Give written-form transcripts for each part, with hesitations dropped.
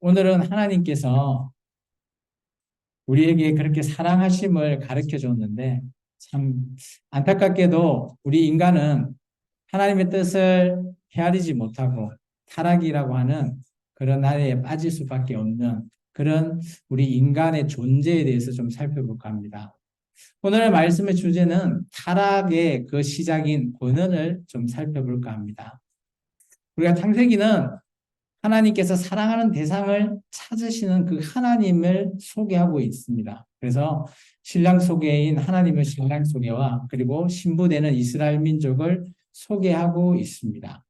오늘은 하나님께서 우리에게 그렇게 사랑하심을 가르쳐 줬는데 참 안타깝게도 우리 인간은 하나님의 뜻을 헤아리지 못하고 타락이라고 하는 그런 안에 빠질 수밖에 없는 그런 우리 인간의 존재에 대해서 좀 살펴볼까 합니다. 오늘의 말씀의 주제는 타락의 그 시작인 본원을 좀 살펴볼까 합니다. 우리가 창세기는 하나님께서 사랑하는 대상을 찾으시는 그 하나님을 소개하고 있습니다. 그래서 신랑 소개인 하나님의 신랑 소개와 그리고 신부되는 이스라엘 민족을 소개하고 있습니다.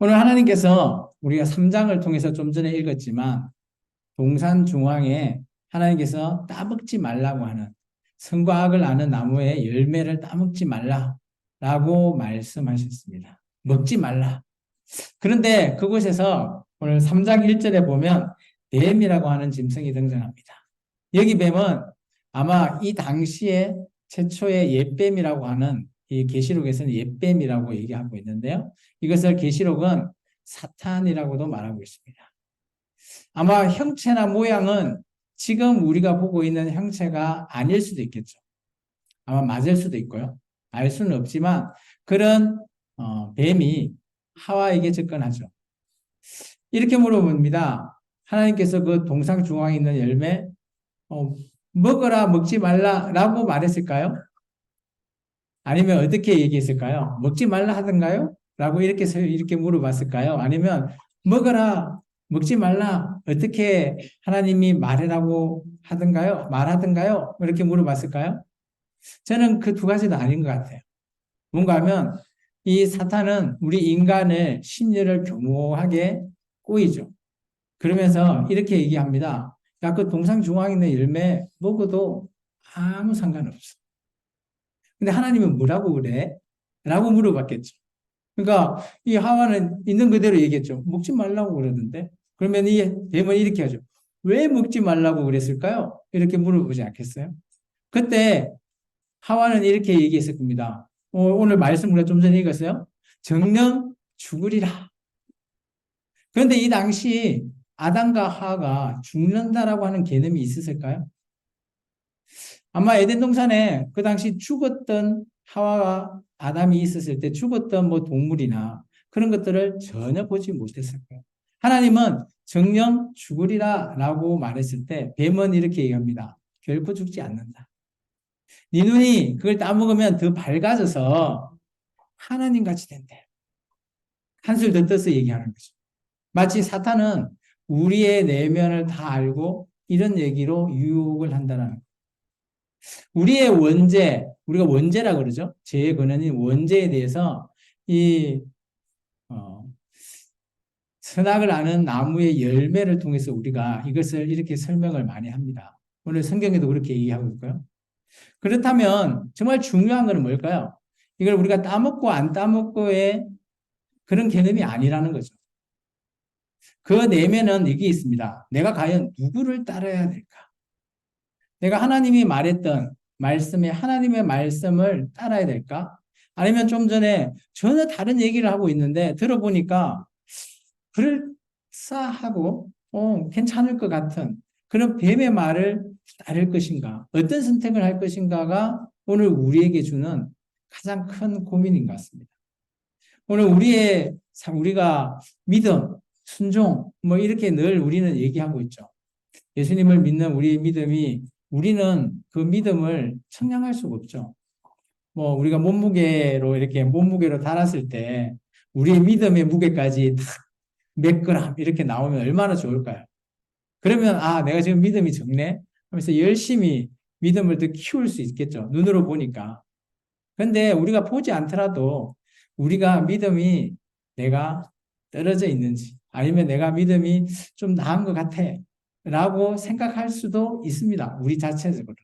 오늘 하나님께서 우리가 3장을 통해서 좀 전에 읽었지만 동산 중앙에 하나님께서 따먹지 말라고 하는 선과 악을 아는 나무의 열매를 따먹지 말라라고 말씀하셨습니다. 먹지 말라. 그런데 그곳에서 오늘 3장 1절에 보면 뱀이라고 하는 짐승이 등장합니다. 여기 뱀은 아마 이 당시에 최초의 옛뱀이라고 하는 이 계시록에서는 옛뱀이라고 얘기하고 있는데요. 이것을 계시록은 사탄이라고도 말하고 있습니다. 아마 형체나 모양은 지금 우리가 보고 있는 형체가 아닐 수도 있겠죠. 아마 맞을 수도 있고요. 알 수는 없지만 그런 뱀이 하와에게 접근하죠. 이렇게 물어봅니다. 하나님께서 그 동상 중앙에 있는 열매 먹어라 먹지 말라라고 말했을까요? 아니면 어떻게 얘기했을까요? 먹지 말라 하던가요? 라고 이렇게 물어봤을까요? 아니면 먹어라 먹지 말라 어떻게 하나님이 말해라고 하던가요? 말하던가요? 이렇게 물어봤을까요? 저는 그 두 가지도 아닌 것 같아요. 뭔가 하면 이 사탄은 우리 인간의 심리를 교모하게 꼬이죠. 그러면서 이렇게 얘기합니다. 야, 그 동상 중앙에 있는 열매 먹어도 아무 상관없어. 근데 하나님은 뭐라고 그래? 라고 물어봤겠죠. 그러니까 이 하와는 있는 그대로 얘기했죠. 먹지 말라고 그러는데. 그러면 이 뱀은 이렇게 하죠. 왜 먹지 말라고 그랬을까요? 이렇게 물어보지 않겠어요? 그때 하와는 이렇게 얘기했을 겁니다. 오늘 말씀 우리가 좀 전에 읽었어요. 정령 죽으리라. 그런데 이 당시 아담과 하와가 죽는다라고 하는 개념이 있었을까요? 아마 에덴 동산에 그 당시 죽었던 하와와 아담이 있었을 때 죽었던 뭐 동물이나 그런 것들을 전혀 보지 못했을 거예요. 하나님은 정령 죽으리라 라고 말했을 때 뱀은 이렇게 얘기합니다. 결코 죽지 않는다. 네 눈이 그걸 따먹으면 더 밝아져서 하나님 같이 된대. 한술 더 떠서 얘기하는 거죠. 마치 사탄은 우리의 내면을 다 알고 이런 얘기로 유혹을 한다는 거예요. 우리의 원죄, 우리가 원죄라 그러죠. 죄의 근원인 원죄에 대해서 이 어, 선악을 아는 나무의 열매를 통해서 우리가 이것을 이렇게 설명을 많이 합니다. 오늘 성경에도 그렇게 얘기하고 있고요. 그렇다면 정말 중요한 것은 뭘까요? 이걸 우리가 따먹고 안 따먹고의 그런 개념이 아니라는 거죠. 그 내면은 이게 있습니다. 내가 과연 누구를 따라야 될까? 내가 하나님이 말했던 말씀에 하나님의 말씀을 따라야 될까? 아니면 좀 전에 전혀 다른 얘기를 하고 있는데 들어보니까 그럴싸하고 괜찮을 것 같은 그런 뱀의 말을 따를 것인가? 어떤 선택을 할 것인가가 오늘 우리에게 주는 가장 큰 고민인 것 같습니다. 오늘 우리가 믿음, 순종, 뭐 이렇게 늘 우리는 얘기하고 있죠. 예수님을 믿는 우리의 믿음이 우리는 그 믿음을 측량할 수가 없죠. 뭐 우리가 몸무게로 달았을 때 우리의 믿음의 무게까지 딱 몇 그램 이렇게 나오면 얼마나 좋을까요? 그러면 내가 지금 믿음이 적네 하면서 열심히 믿음을 더 키울 수 있겠죠. 눈으로 보니까. 그런데 우리가 보지 않더라도 우리가 믿음이 내가 떨어져 있는지 아니면 내가 믿음이 좀 나은 것 같아 라고 생각할 수도 있습니다. 우리 자체적으로.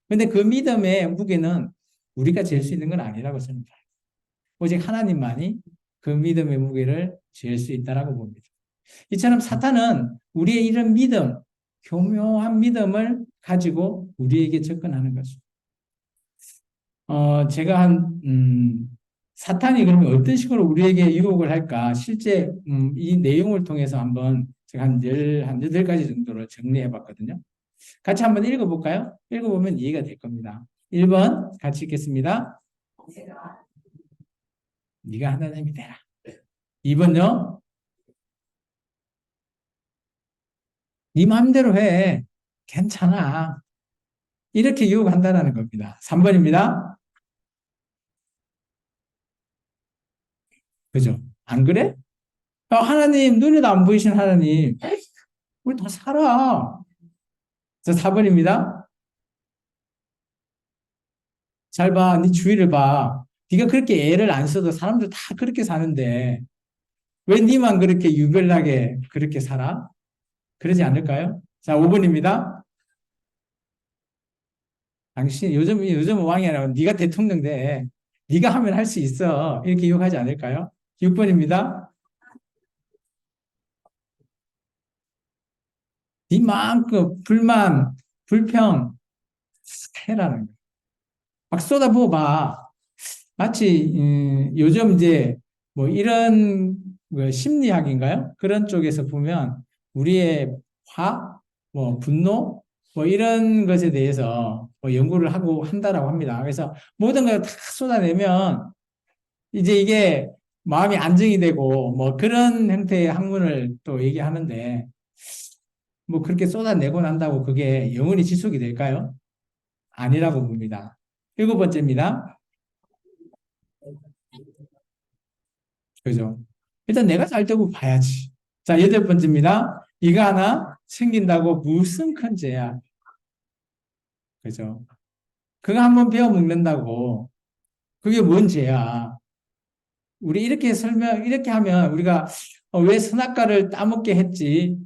그런데 그 믿음의 무게는 우리가 잴 수 있는 건 아니라고 생각합니다. 오직 하나님만이 그 믿음의 무게를 잴 수 있다고 봅니다. 이처럼 사탄은 우리의 이런 믿음, 교묘한 믿음을 가지고 우리에게 접근하는 것입니다. 제가 한 사탄이 그러면 어떤 식으로 우리에게 유혹을 할까? 실제 이 내용을 통해서 한번 제가 한 8가지 정도를 정리해 봤거든요. 같이 한번 읽어볼까요? 읽어보면 이해가 될 겁니다. 1번 같이 읽겠습니다. 네가 하나님이 되라. 2번요. 네 마음대로 해. 괜찮아. 이렇게 유혹한다는 겁니다. 3번입니다. 그죠? 안 그래? 하나님, 눈에도 안 보이신 하나님, 우리 다 살아. 자, 4번입니다. 잘 봐. 네 주위를 봐. 네가 그렇게 애를 안 써도 사람들 다 그렇게 사는데 왜 네만 그렇게 유별나게 그렇게 살아? 그러지 않을까요? 자, 5번입니다. 당신 요즘 왕이 아니라 네가 대통령 돼. 네가 하면 할 수 있어. 이렇게 유혹하지 않을까요? 6번입니다. 네 마음껏 불만, 불평 해라는 거야. 막 쏟아부어 봐. 마치 요즘 이제 뭐 이런 뭐 심리학인가요? 그런 쪽에서 보면 우리의 화, 뭐 분노, 뭐 이런 것에 대해서 뭐 연구를 하고 한다라고 합니다. 그래서 모든 걸 다 쏟아내면 이제 이게 마음이 안정이 되고 뭐 그런 형태의 학문을 또 얘기하는데 뭐 그렇게 쏟아내고 난다고 그게 영원히 지속이 될까요? 아니라고 봅니다. 7번째입니다. 그죠? 일단 내가 잘 되고 봐야지. 자, 8번째입니다. 이거 하나 챙긴다고 무슨 큰 죄야. 그죠? 그거 한번 배워 먹는다고. 그게 뭔 죄야. 우리 이렇게 하면 우리가 왜 선악과를 따먹게 했지?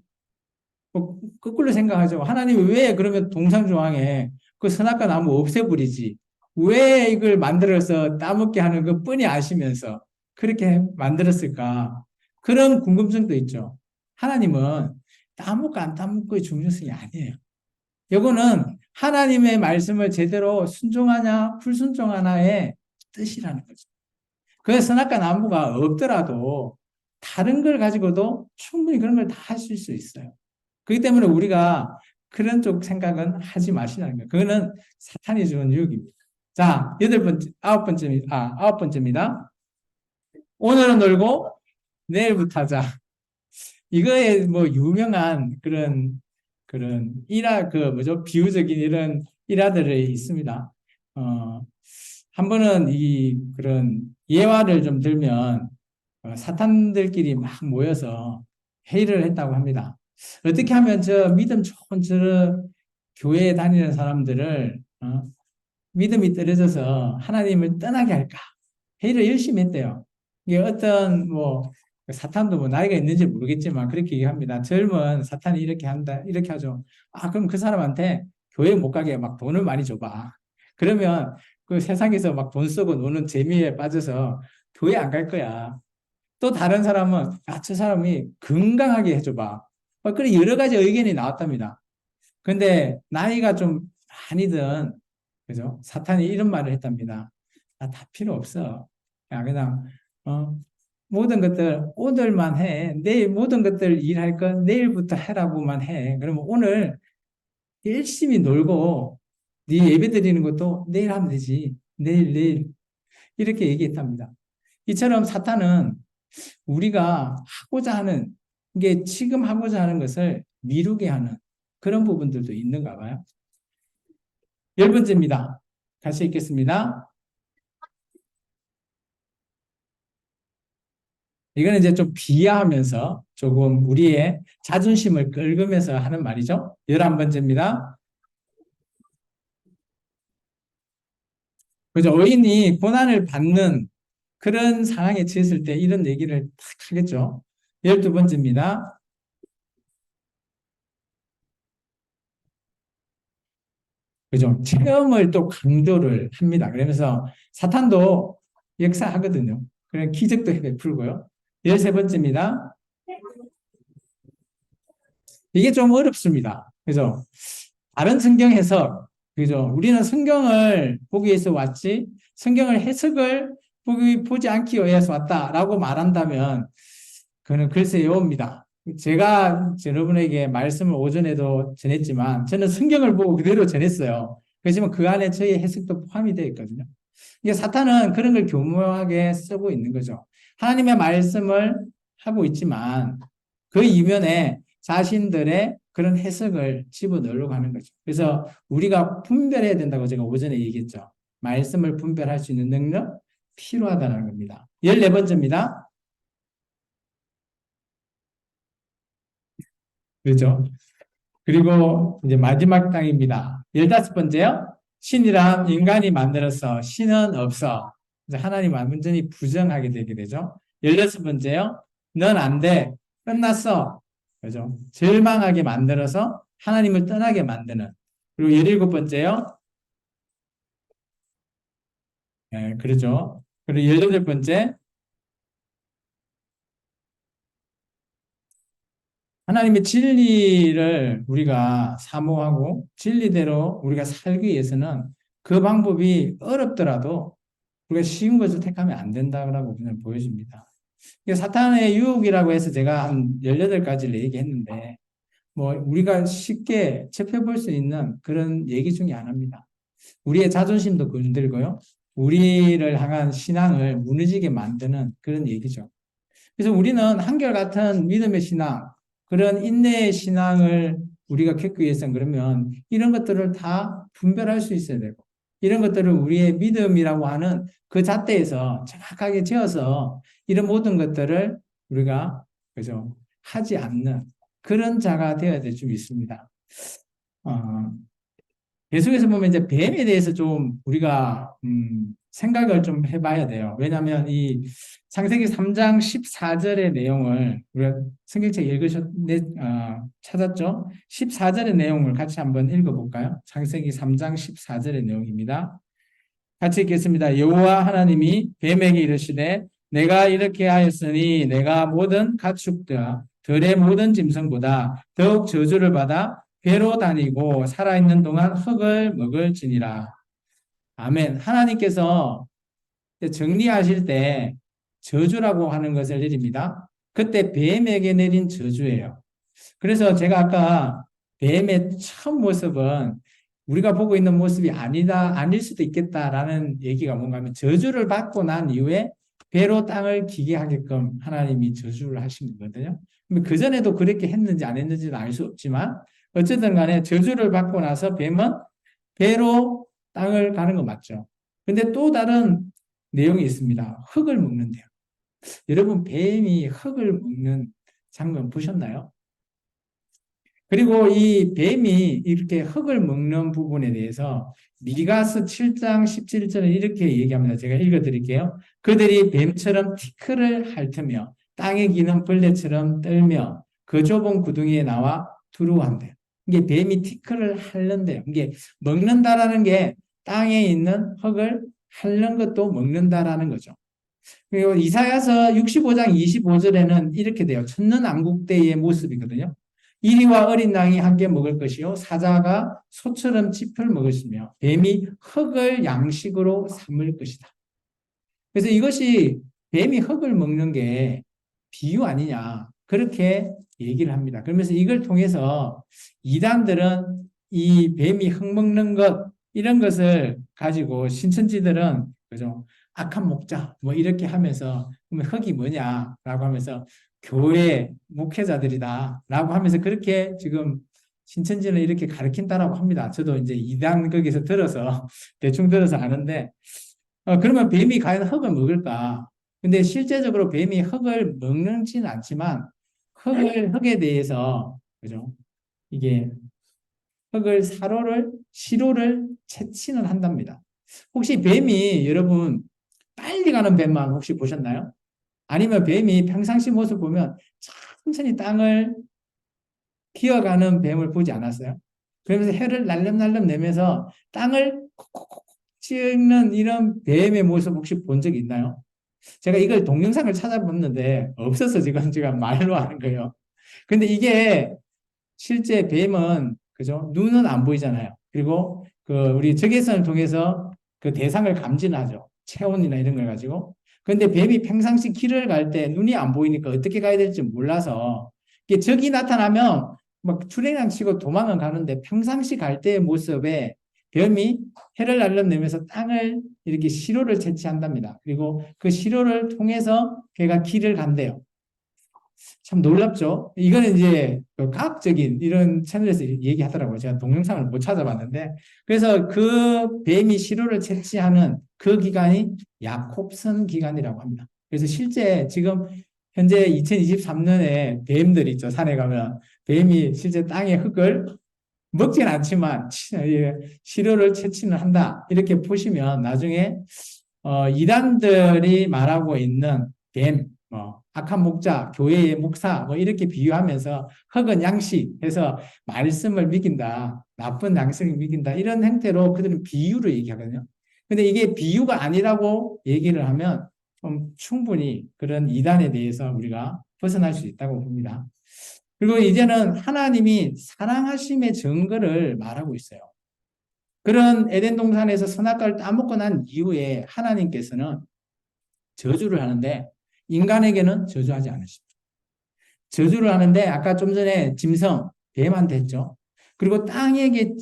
거꾸로 생각하죠. 하나님이 왜 그러면 동산조항에 그 선악과 나무 없애버리지? 왜 이걸 만들어서 따먹게 하는 것 뻔히 아시면서 그렇게 만들었을까? 그런 궁금증도 있죠. 하나님은 따먹고 안 따먹고의 중요성이 아니에요. 이거는 하나님의 말씀을 제대로 순종하냐, 불순종하냐의 뜻이라는 거죠. 그 선악과 나무가 없더라도 다른 걸 가지고도 충분히 그런 걸 다 하실 수 있어요. 그렇기 때문에 우리가 그런 쪽 생각은 하지 마시라는 거예요. 그거는 사탄이 주는 유혹입니다. 자, 8번째, 9번째입니다. 오늘은 놀고 내일부터 하자. 이거에 뭐 유명한 그런 뭐죠? 비유적인 이런 일화들이 있습니다. 어, 한 번은 그런 예화를 좀 들면 사탄들끼리 막 모여서 회의를 했다고 합니다. 어떻게 하면 저 믿음 좋은 저 교회에 다니는 사람들을 믿음이 떨어져서 하나님을 떠나게 할까? 회의를 열심히 했대요. 이게 어떤 뭐 사탄도 뭐 나이가 있는지 모르겠지만 그렇게 얘기합니다. 젊은 사탄이 이렇게 한다, 이렇게 하죠. 그럼 그 사람한테 교회 못 가게 막 돈을 많이 줘봐. 그러면 그 세상에서 막 돈 쓰고 노는 재미에 빠져서 교회 안 갈 거야. 또 다른 사람은 저 사람이 건강하게 해줘봐. 그래 여러 가지 의견이 나왔답니다. 근데 나이가 좀 많이 든 그죠? 사탄이 이런 말을 했답니다. 다 필요 없어. 그냥 어, 모든 것들 오늘만 해. 내일 모든 것들 일할 건 내일부터 해라고만 해. 그러면 오늘 열심히 놀고 네 예배 드리는 것도 내일 하면 되지. 내일 이렇게 얘기했답니다. 이처럼 사탄은 우리가 하고자 하는 이게 지금 하고자 하는 것을 미루게 하는 그런 부분들도 있는가 봐요. 10번째입니다. 같이 읽겠습니다. 이거는 이제 좀 비하하면서 조금 우리의 자존심을 긁으면서 하는 말이죠. 11번째입니다. 그죠? 의인이 고난을 받는 그런 상황에 처했을 때 이런 얘기를 탁 하겠죠. 12번째입니다. 그죠? 체험을 또 강조를 합니다. 그러면서 사탄도 역사하거든요. 그런 기적도 베풀고요. 13번째입니다. 이게 좀 어렵습니다. 그죠? 다른 성경 해석, 그죠? 우리는 성경을 보기 위해서 왔지, 성경을 해석을 보지 않기 위해서 왔다라고 말한다면 그는 글쎄요입니다. 제가 여러분에게 말씀을 오전에도 전했지만 저는 성경을 보고 그대로 전했어요. 그렇지만 그 안에 저희 해석도 포함이 되어 있거든요. 이게 사탄은 그런 걸 교묘하게 쓰고 있는 거죠. 하나님의 말씀을 하고 있지만 그 이면에 자신들의 그런 해석을 집어넣으려고 하는 거죠. 그래서 우리가 분별해야 된다고 제가 오전에 얘기했죠. 말씀을 분별할 수 있는 능력 필요하다는 겁니다. 14번째입니다. 그렇죠? 그리고 이제 마지막 땅입니다. 15번째요. 신이란 인간이 만들어서 신은 없어. 이제 하나님 완전히 부정하게 되게 되죠. 16번째요. 넌 안 돼. 끝났어. 그죠? 절망하게 만들어서 하나님을 떠나게 만드는. 그리고 17번째요. 예, 그러죠. 그리고 18번째. 하나님의 진리를 우리가 사모하고 진리대로 우리가 살기 위해서는 그 방법이 어렵더라도 우리가 쉬운 것을 택하면 안 된다고 그냥 보여집니다. 이게 사탄의 유혹이라고 해서 제가 한 18가지를 얘기했는데 뭐 우리가 쉽게 접해볼 수 있는 그런 얘기 중에 하나입니다. 우리의 자존심도 건들고요. 우리를 향한 신앙을 무너지게 만드는 그런 얘기죠. 그래서 우리는 한결같은 믿음의 신앙, 그런 인내의 신앙을 우리가 겪기 위해서는 그러면 이런 것들을 다 분별할 수 있어야 되고, 이런 것들을 우리의 믿음이라고 하는 그 잣대에서 정확하게 지어서 이런 모든 것들을 우리가, 그죠, 하지 않는 그런 자가 되어야 될 줄 믿습니다. 어, 계속해서 보면 이제 뱀에 대해서 좀 우리가 생각을 좀 해봐야 돼요. 왜냐하면 이 창세기 3장 14절의 내용을 우리가 성경책 찾았죠? 14절의 내용을 같이 한번 읽어볼까요? 창세기 3장 14절의 내용입니다. 같이 읽겠습니다. 여호와 하나님이 뱀에게 이르시되 내가 이렇게 하였으니 내가 모든 가축들 들의 모든 짐승보다 더욱 저주를 받아 배로 다니고 살아있는 동안 흙을 먹을지니라. 아멘. 하나님께서 정리하실 때 저주라고 하는 것을 내립니다. 그때 뱀에게 내린 저주예요. 그래서 제가 아까 뱀의 첫 모습은 우리가 보고 있는 모습이 아닐 수도 있겠다라는 얘기가 뭔가 하면 저주를 받고 난 이후에 배로 땅을 기게 하게끔 하나님이 저주를 하신 거거든요. 그전에도 그렇게 했는지 안 했는지는 알 수 없지만 어쨌든 간에 저주를 받고 나서 뱀은 배로 땅을 가는 거 맞죠. 근데 또 다른 내용이 있습니다. 흙을 먹는데요. 여러분 뱀이 흙을 먹는 장면 보셨나요? 그리고 이 뱀이 이렇게 흙을 먹는 부분에 대해서 미가서 7장 17절에 이렇게 얘기합니다. 제가 읽어드릴게요. 그들이 뱀처럼 티끌을 핥으며 땅에 기는 벌레처럼 떨며 그 좁은 구덩이에 나와 두루한대요. 이게 뱀이 티끌을 핥는데요. 이게 먹는다라는 게 땅에 있는 흙을 핥는 것도 먹는다라는 거죠. 그리고 이사야서 65장 25절에는 이렇게 돼요. 천년왕국대의 모습이거든요. 이리와 어린 양이 함께 먹을 것이요 사자가 소처럼 짚을 먹으시며 뱀이 흙을 양식으로 삼을 것이다. 그래서 이것이 뱀이 흙을 먹는 게 비유 아니냐 그렇게 얘기를 합니다. 그러면서 이걸 통해서 이단들은 이 뱀이 흙 먹는 것 이런 것을 가지고 신천지들은 그죠 악한 목자 뭐 이렇게 하면서 그러면 흙이 뭐냐라고 하면서 교회 목회자들이다라고 하면서 그렇게 지금 신천지는 이렇게 가르친다라고 합니다. 저도 이제 이단 거기서 들어서 대충 들어서 아는데 그러면 뱀이 과연 흙을 먹을까? 근데 실제적으로 뱀이 흙을 먹는지는 않지만 흙에 대해서 그죠? 이게 흙을 시로를 채취는 한답니다. 혹시 뱀이 여러분 빨리 가는 뱀만 혹시 보셨나요? 아니면 뱀이 평상시 모습 보면 천천히 땅을 기어가는 뱀을 보지 않았어요? 그러면서 혀를 날름날름 내면서 땅을 콕콕콕 찍는 이런 뱀의 모습 혹시 본 적 있나요? 제가 이걸 동영상을 찾아봤는데 없어서 지금 제가 말로 하는 거예요. 근데 이게 실제 뱀은 그죠? 눈은 안 보이잖아요. 그리고 그 우리 적외선을 통해서 그 대상을 감지하죠. 체온이나 이런 걸 가지고. 근데 뱀이 평상시 길을 갈 때 눈이 안 보이니까 어떻게 가야 될지 몰라서 이게 적이 나타나면 막 출애랑 치고 도망은 가는데 평상시 갈 때의 모습에 뱀이 해를 날려내면서 땅을 이렇게 시로를 채취한답니다. 그리고 그 시로를 통해서 걔가 길을 간대요. 참 놀랍죠? 이거는 이제 그 과학적인 이런 채널에서 얘기하더라고요. 제가 동영상을 못 찾아봤는데. 그래서 그 뱀이 시로를 채취하는 그 기간이 야콥슨 기간이라고 합니다. 그래서 실제 지금 현재 2023년에 뱀들 있죠. 산에 가면 뱀이 실제 땅의 흙을 먹진 않지만 시료를 채취는 한다. 이렇게 보시면 나중에 이단들이 말하고 있는 뱀, 악한 목자, 교회의 목사, 이렇게 비유하면서 흙은 양식해서 말씀을 믿긴다, 나쁜 양식을 믿긴다 이런 행태로 그들은 비유를 얘기하거든요. 근데 이게 비유가 아니라고 얘기를 하면 좀 충분히 그런 이단에 대해서 우리가 벗어날 수 있다고 봅니다. 그리고 이제는 하나님이 사랑하심의 증거를 말하고 있어요. 그런 에덴 동산에서 선악과를 따먹고 난 이후에 하나님께서는 저주를 하는데 인간에게는 저주하지 않으십니다. 저주를 하는데 아까 좀 전에 짐승, 뱀한테 했죠. 그리고 땅에게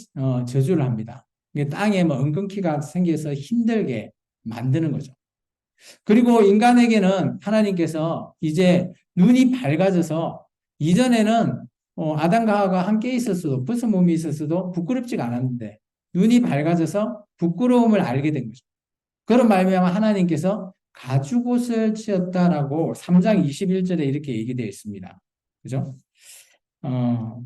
저주를 합니다. 땅에 뭐 엉겅퀴가 생겨서 힘들게 만드는 거죠. 그리고 인간에게는 하나님께서 이제 눈이 밝아져서 이전에는 아담과 하와가 함께 있었어도 벗은 몸이 있었어도 부끄럽지가 않았는데 눈이 밝아져서 부끄러움을 알게 된 거죠. 그런 말미암아 하나님께서 가죽옷을 지었다라고 3장 21절에 이렇게 얘기되어 있습니다. 그죠? 어,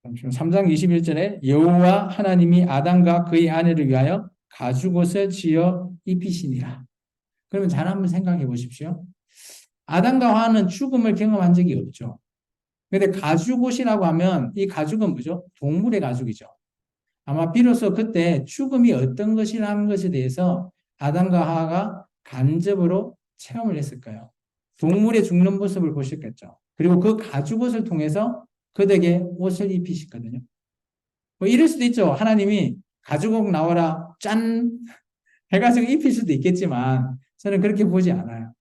3장 21절에 여호와 하나님이 아담과 그의 아내를 위하여 가죽옷을 지어 입히시니라. 그러면 잘 한번 생각해 보십시오. 아담과 하와는 죽음을 경험한 적이 없죠. 근데 가죽옷이라고 하면 이 가죽은 뭐죠? 동물의 가죽이죠. 아마 비로소 그때 죽음이 어떤 것이라는 것에 대해서 아담과 하와가 간접으로 체험을 했을 거예요. 동물의 죽는 모습을 보셨겠죠. 그리고 그 가죽옷을 통해서 그들에게 옷을 입히시거든요. 뭐 이럴 수도 있죠. 하나님이 가죽옷 나와라 짠 해가지고 입힐 수도 있겠지만 저는 그렇게 보지 않아요.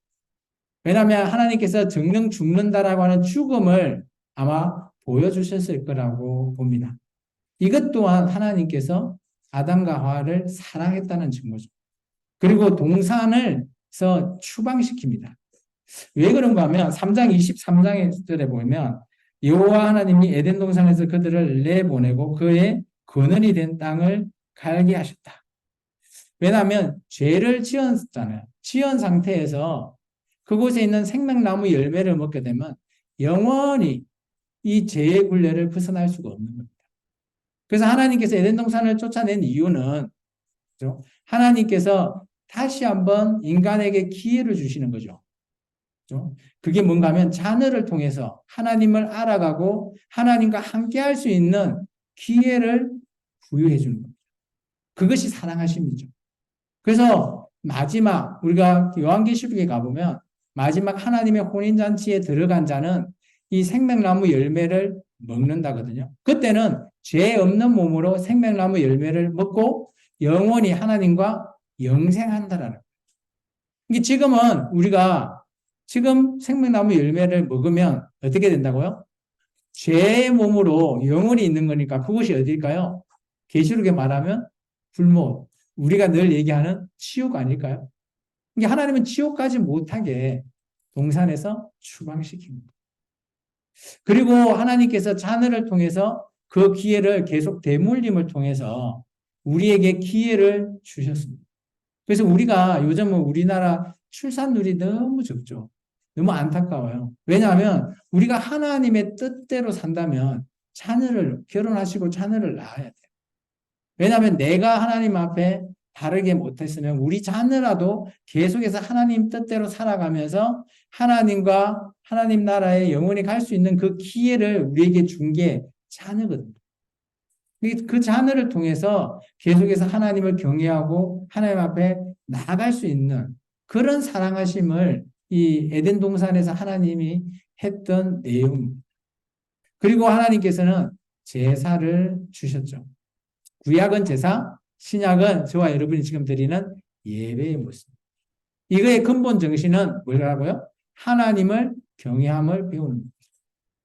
왜냐하면 하나님께서 정령 죽는다라고 하는 죽음을 아마 보여주셨을 거라고 봅니다. 이것 또한 하나님께서 아담과 하와를 사랑했다는 증거죠. 그리고 동산을서 추방시킵니다. 왜 그런가 하면 3장 23절에 보면 여호와 하나님이 에덴 동산에서 그들을 내보내고 그의 근원이 된 땅을 갈게 하셨다. 왜냐하면 죄를 지었잖아요. 지은 상태에서 그곳에 있는 생명나무 열매를 먹게 되면 영원히 이 죄의 굴레를 벗어날 수가 없는 겁니다. 그래서 하나님께서 에덴 동산을 쫓아낸 이유는 그렇죠? 하나님께서 다시 한번 인간에게 기회를 주시는 거죠. 그렇죠? 그게 뭔가 하면 자녀를 통해서 하나님을 알아가고 하나님과 함께 할 수 있는 기회를 부여해 주는 겁니다. 그것이 사랑하심이죠. 그래서 마지막 우리가 요한계시록에 가보면 마지막 하나님의 혼인잔치에 들어간 자는 이 생명나무 열매를 먹는다거든요. 그때는 죄 없는 몸으로 생명나무 열매를 먹고 영원히 하나님과 영생한다라는 거예요. 이게 지금은 우리가 지금 생명나무 열매를 먹으면 어떻게 된다고요? 죄의 몸으로 영원히 있는 거니까 그것이 어딜까요? 계시록에 말하면 불못, 우리가 늘 얘기하는 치욕 아닐까요? 이게 하나님은 치욕까지 못하게 동산에서 추방시킵니다. 그리고 하나님께서 자녀를 통해서 그 기회를 계속 대물림을 통해서 우리에게 기회를 주셨습니다. 그래서 우리가 요즘은 우리나라 출산율이 너무 적죠. 너무 안타까워요. 왜냐하면 우리가 하나님의 뜻대로 산다면 자녀를 결혼하시고 자녀를 낳아야 돼요. 왜냐하면 내가 하나님 앞에 다르게 못했으면 우리 자녀라도 계속해서 하나님 뜻대로 살아가면서 하나님과 하나님 나라에 영원히 갈 수 있는 그 기회를 우리에게 준 게 자녀거든요. 그 자녀를 통해서 계속해서 하나님을 경외하고 하나님 앞에 나아갈 수 있는 그런 사랑하심을 이 에덴 동산에서 하나님이 했던 내용입니다. 그리고 하나님께서는 제사를 주셨죠. 구약은 제사, 신약은 저와 여러분이 지금 드리는 예배의 모습. 이거의 근본 정신은 뭐라고요? 하나님을 경외함을 배우는 거예요.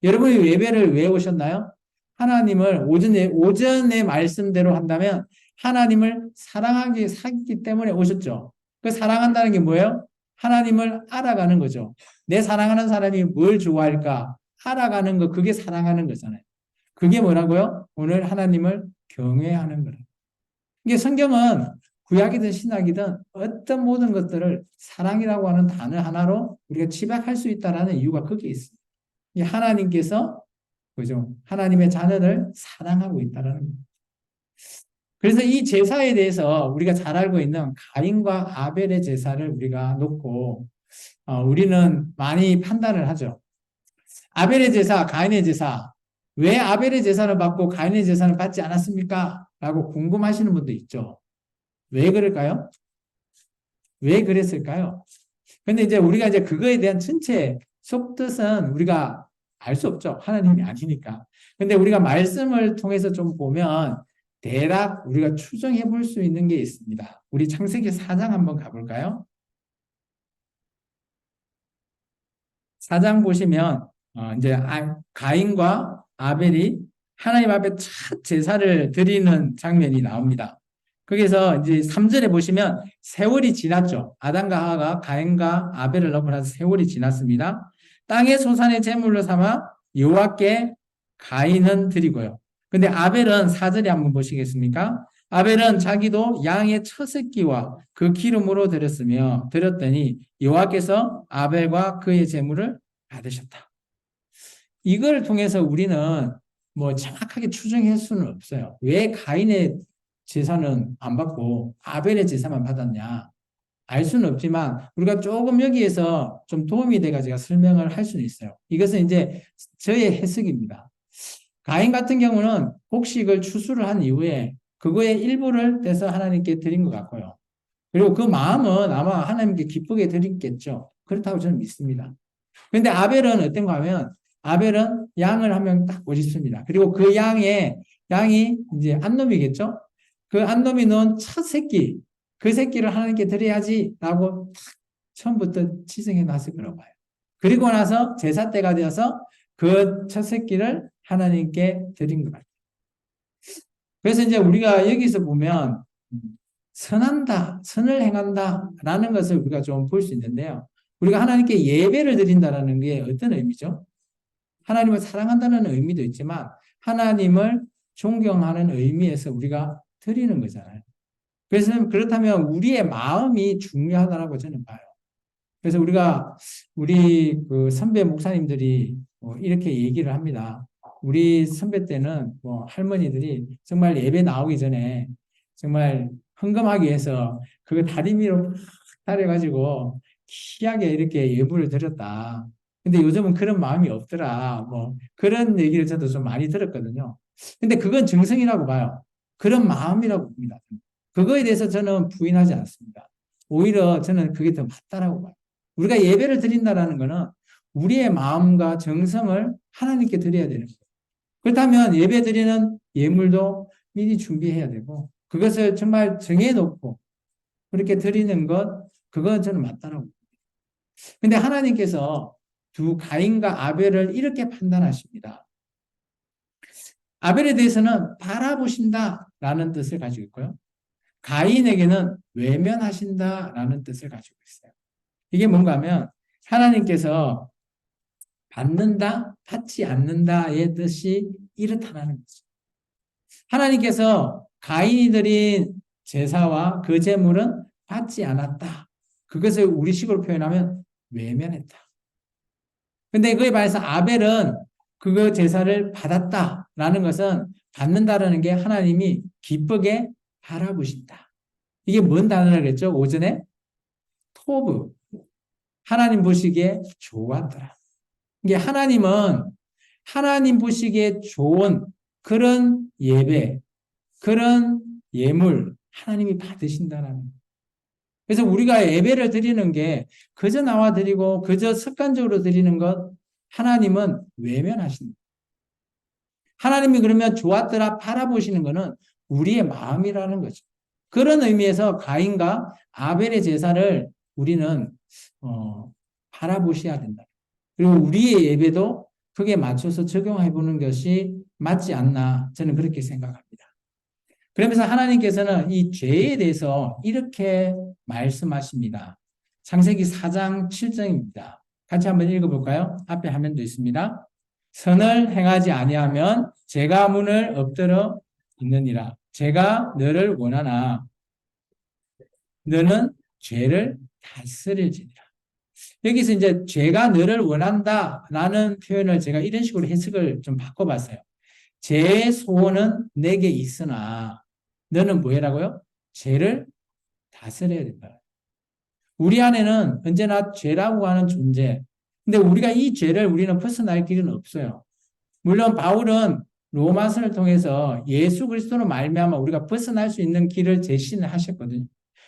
여러분이 예배를 왜 오셨나요? 하나님을 오전의 말씀대로 한다면 하나님을 사랑하기 때문에 오셨죠. 그 사랑한다는 게 뭐예요? 하나님을 알아가는 거죠. 내 사랑하는 사람이 뭘 좋아할까? 알아가는 거, 그게 사랑하는 거잖아요. 그게 뭐라고요? 오늘 하나님을 경외하는 거예요. 이게 성경은 구약이든 신약이든 어떤 모든 것들을 사랑이라고 하는 단어 하나로 우리가 치박할 수 있다는 이유가 거기에 있습니다. 이 하나님께서 그죠? 하나님의 자녀를 사랑하고 있다는 거예요. 그래서 이 제사에 대해서 우리가 잘 알고 있는 가인과 아벨의 제사를 우리가 놓고 우리는 많이 판단을 하죠. 아벨의 제사, 가인의 제사. 왜 아벨의 제사를 받고 가인의 제사를 받지 않았습니까? 라고 궁금하시는 분도 있죠. 왜 그럴까요? 왜 그랬을까요? 근데 이제 우리가 이제 그거에 대한 전체 속뜻은 우리가 알 수 없죠. 하나님이 아니니까. 근데 우리가 말씀을 통해서 좀 보면 대략 우리가 추정해 볼 수 있는 게 있습니다. 우리 창세기 4장 한번 가볼까요? 4장 보시면 이제 가인과 아벨이 하나님 앞에 첫 제사를 드리는 장면이 나옵니다. 거기서 이제 3절에 보시면 세월이 지났죠. 아담과 하와가 가인과 아벨을 넘고 나서 세월이 지났습니다. 땅의 소산의 제물로 삼아 여호와께 가인은 드리고요. 근데 아벨은 4절에 한번 보시겠습니까? 아벨은 자기도 양의 첫 새끼와 그 기름으로 드렸더니 여호와께서 아벨과 그의 제물을 받으셨다. 이걸 통해서 우리는 뭐 정확하게 추정할 수는 없어요. 왜 가인의 제사는 안 받고 아벨의 제사만 받았냐? 알 수는 없지만 우리가 조금 여기에서 좀 도움이 돼가지고 설명을 할 수는 있어요. 이것은 이제 저의 해석입니다. 가인 같은 경우는 곡식을 추수를 한 이후에 그거의 일부를 떼서 하나님께 드린 것 같고요. 그리고 그 마음은 아마 하나님께 기쁘게 드렸겠죠. 그렇다고 저는 믿습니다. 그런데 아벨은 어떤가 하면 아벨은 양을 한 명 딱 모집습니다. 그리고 그 양이 이제 암놈이겠죠. 그 암놈이 낳은 첫 새끼, 그 새끼를 하나님께 드려야지라고 딱 처음부터 지정해 놨을 거라고 봐요. 그리고 나서 제사 때가 되어서 그 첫 새끼를 하나님께 드린 것 같아요. 그래서 이제 우리가 여기서 보면 선을 행한다라는 것을 우리가 좀 볼 수 있는데요. 우리가 하나님께 예배를 드린다라는 게 어떤 의미죠? 하나님을 사랑한다는 의미도 있지만 하나님을 존경하는 의미에서 우리가 드리는 거잖아요. 그래서 그렇다면 우리의 마음이 중요하다고 저는 봐요. 그래서 우리 그 선배 목사님들이 이렇게 얘기를 합니다. 우리 선배 때는 할머니들이 정말 예배 나오기 전에 정말 헌금하기 위해서 그 다리미로 달해가지고 희하게 이렇게 예물을 드렸다. 근데 요즘은 그런 마음이 없더라. 그런 얘기를 저도 좀 많이 들었거든요. 근데 그건 정성이라고 봐요. 그런 마음이라고 봅니다. 그거에 대해서 저는 부인하지 않습니다. 오히려 저는 그게 더 맞다라고 봐요. 우리가 예배를 드린다라는 것은 우리의 마음과 정성을 하나님께 드려야 되는 거예요. 그렇다면 예배 드리는 예물도 미리 준비해야 되고 그것을 정말 정해놓고 그렇게 드리는 것, 그건 저는 맞다라고 봅니다. 근데 하나님께서 두 가인과 아벨을 이렇게 판단하십니다. 아벨에 대해서는 바라보신다라는 뜻을 가지고 있고요. 가인에게는 외면하신다라는 뜻을 가지고 있어요. 이게 뭔가 하면 하나님께서 받는다, 받지 않는다의 뜻이 이렇다는 거죠. 하나님께서 가인이 드린 제사와 그 제물은 받지 않았다. 그것을 우리식으로 표현하면 외면했다. 근데 그에 반해서 아벨은 그 제사를 받았다라는 것은 받는다라는 게 하나님이 기쁘게 바라보신다. 이게 뭔 단어라겠죠? 오전에 토브. 하나님 보시기에 좋았더라. 이게 하나님 보시기에 좋은 그런 예배, 그런 예물 하나님이 받으신다는 거예요. 그래서 우리가 예배를 드리는 게 그저 나와 드리고 그저 습관적으로 드리는 것 하나님은 외면하신다. 하나님이 그러면 좋았더라 바라보시는 것은 우리의 마음이라는 거죠. 그런 의미에서 가인과 아벨의 제사를 우리는 바라보셔야 된다. 그리고 우리의 예배도 그게 맞춰서 적용해 보는 것이 맞지 않나 저는 그렇게 생각합니다. 그러면서 하나님께서는 이 죄에 대해서 이렇게 말씀하십니다. 창세기 4장 7절입니다. 같이 한번 읽어볼까요? 앞에 화면도 있습니다. 선을 행하지 아니하면 죄가 문을 엎드러 있느니라. 제가 너를 원하나 너는 죄를 다스릴지니라. 여기서 이제 죄가 너를 원한다라는 표현을 제가 이런 식으로 해석을 좀 바꿔봤어요. 죄의 소원은 내게 있으나 너는 뭐 해라고요? 죄를 다스려야 된다. 우리 안에는 언제나 죄라고 하는 존재. 근데 우리가 이 죄를 우리는 벗어날 길은 없어요. 물론 바울은 로마서를 통해서 예수 그리스도로 말미암아 우리가 벗어날 수 있는 길을 제시는 하셨거든요.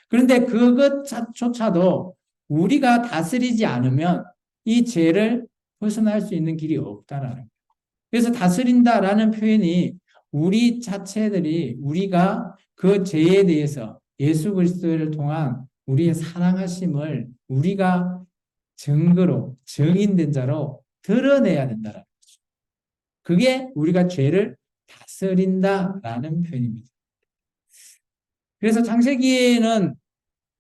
그런데 그것조차도 우리가 다스리지 않으면 이 죄를 벗어날 수 있는 길이 없다라는 거예요. 그래서 다스린다라는 표현이 우리 자체들이 우리가 그 죄에 대해서 예수 그리스도를 통한 우리의 사랑하심을 우리가 증거로 증인된 자로 드러내야 된다라는 거죠. 그게 우리가 죄를 다스린다라는 표현입니다. 그래서 창세기에는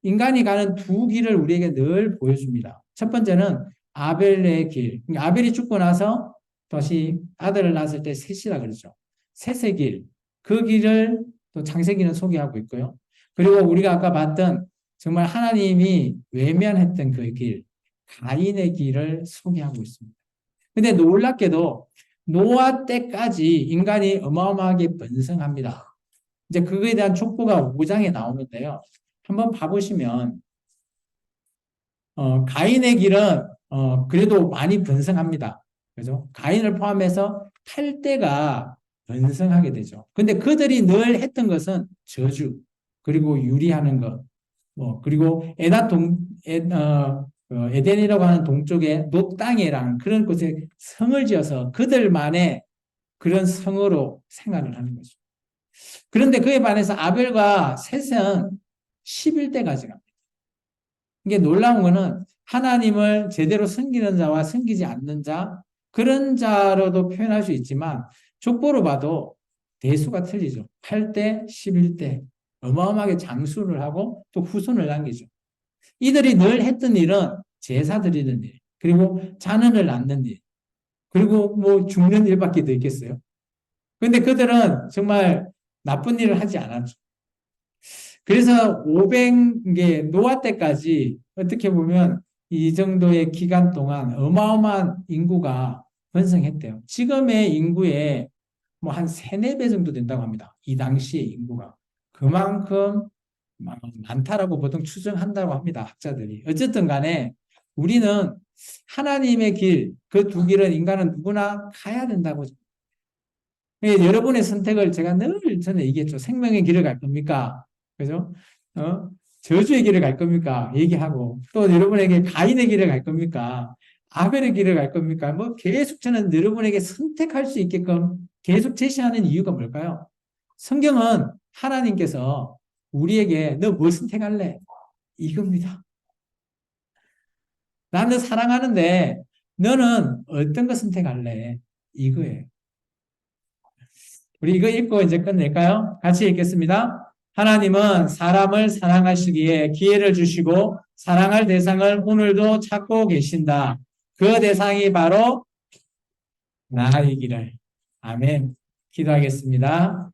인간이 가는 두 길을 우리에게 늘 보여줍니다. 첫 번째는 아벨의 길. 아벨이 죽고 나서 다시 아들을 낳았을 때 셋이라 그러죠. 셋의 길. 그 길을 또 창세기는 소개하고 있고요. 그리고 우리가 아까 봤던 정말 하나님이 외면했던 그 길, 가인의 길을 소개하고 있습니다. 근데 놀랍게도 노아 때까지 인간이 어마어마하게 번성합니다. 이제 그거에 대한 촉구가 5장에 나오는데요. 한번 봐보시면 가인의 길은 그래도 많이 번성합니다. 그죠? 가인을 포함해서 8대가 번성하게 되죠. 근데 그들이 늘 했던 것은 저주, 그리고 유리하는 것, 그리고 에덴이라고 하는 동쪽에 녹당이라는 그런 곳에 성을 지어서 그들만의 그런 성으로 생활을 하는 거죠. 그런데 그에 반해서 아벨과 셋은 11대까지 갑니다. 이게 놀라운 거는 하나님을 제대로 섬기는 자와 섬기지 않는 자, 그런 자로도 표현할 수 있지만 족보로 봐도 대수가 틀리죠. 8대, 11대. 어마어마하게 장수를 하고 또 후손을 남기죠. 이들이 늘 했던 일은 제사 드리는 일, 그리고 자녀를 낳는 일, 그리고 뭐 죽는 일밖에 더 있겠어요. 그런데 그들은 정말 나쁜 일을 하지 않았죠. 그래서 500개 노아 때까지 어떻게 보면 이 정도의 기간 동안 어마어마한 인구가 번성했대요. 지금의 인구의 뭐 한 3, 4배 정도 된다고 합니다. 이 당시의 인구가. 그만큼 많다라고 보통 추정한다고 합니다. 학자들이. 어쨌든 간에 우리는 하나님의 길, 그 두 길은 인간은 누구나 가야 된다고. 여러분의 선택을 제가 늘 전에 얘기했죠. 생명의 길을 갈 겁니까? 그죠? 저주의 길을 갈 겁니까? 얘기하고. 또 여러분에게 가인의 길을 갈 겁니까? 아벨의 길을 갈 겁니까? 뭐 계속 저는 여러분에게 선택할 수 있게끔 계속 제시하는 이유가 뭘까요? 성경은 하나님께서 우리에게 너 뭐 선택할래? 이겁니다. 나는 사랑하는데 너는 어떤 거 선택할래? 이거예요. 우리 이거 읽고 이제 끝낼까요? 같이 읽겠습니다. 하나님은 사람을 사랑하시기에 기회를 주시고 사랑할 대상을 오늘도 찾고 계신다. 그 대상이 바로 나이기를. 아멘. 기도하겠습니다.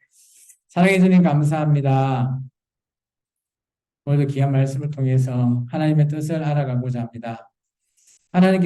사랑해 주님 감사합니다. 오늘도 귀한 말씀을 통해서 하나님의 뜻을 알아가고자 합니다. 하나님께